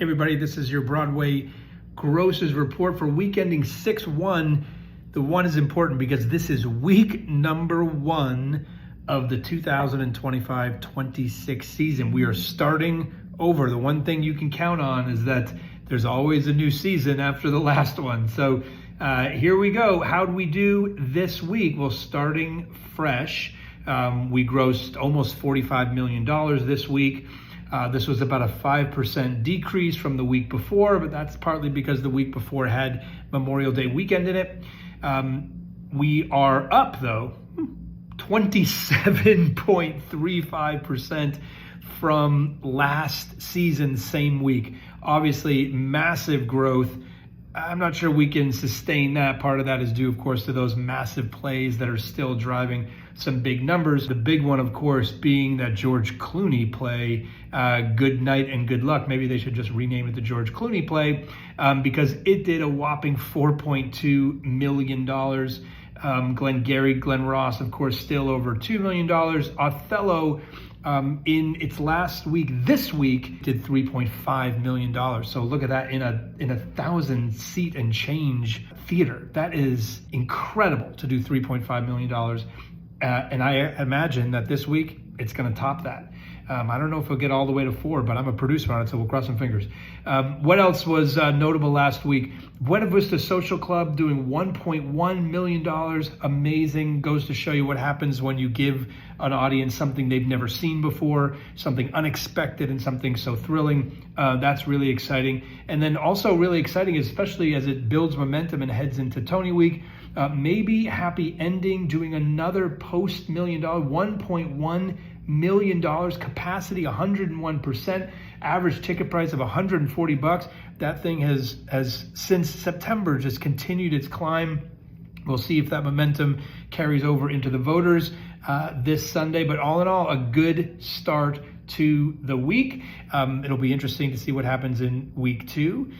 Hey everybody, this is your Broadway grosses report for week ending 6/1. The one is important because this is week number 1 of the 2025-26 season. We are starting over. The one thing you can count on is that there's always a new season after the last one. So here we go. How'd we do this week? Well, starting fresh, we grossed almost $45 million this week. This was about a 5% decrease from the week before, but that's partly because the week before had Memorial Day weekend in it. We are up, though, 27.35% from last season, same week. Obviously, massive growth. I'm not sure we can sustain that. Part of that is due, of course, to those massive plays that are still driving some big numbers. The big one, of course, being that George Clooney play, Good Night and Good Luck. Maybe they should just rename it the George Clooney play because it did a whopping $4.2 million. Glenn Ross, of course, still over $2 million. Othello, in its last week, this week, did $3.5 million. So look at that in a 1,000-seat and change theater. That is incredible to do $3.5 million. And I imagine that this week it's going to top that. I don't know if we'll get all the way to 4, but I'm a producer on it, so we'll cross some fingers. What else was notable last week? Buena Vista Social Club doing $1.1 million. Amazing. Goes to show you what happens when you give an audience something they've never seen before, something unexpected and something so thrilling. That's really exciting. And then also really exciting, especially as it builds momentum and heads into Tony Week, maybe Happy Ending doing another post-$1 million, $1.1 million, capacity 101%, average ticket price of $140. That thing has since September just continued its climb. We'll see if that momentum carries over into the voters this Sunday, but all in all, a good start to the week. It'll be interesting to see what happens in week 2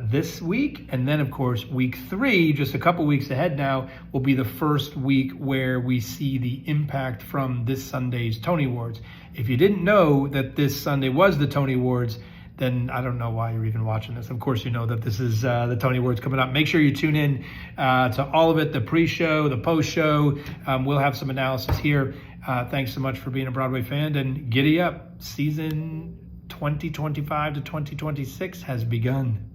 this week. And then, of course, week 3, just a couple weeks ahead now, will be the first week where we see the impact from this Sunday's Tony Awards. If you didn't know that this Sunday was the Tony Awards, then I don't know why you're even watching this. Of course, you know that this is the Tony Awards coming up. Make sure you tune in to all of it, the pre-show, the post-show. We'll have some analysis here. Thanks so much for being a Broadway fan, and giddy up. Season 2025 to 2026 has begun.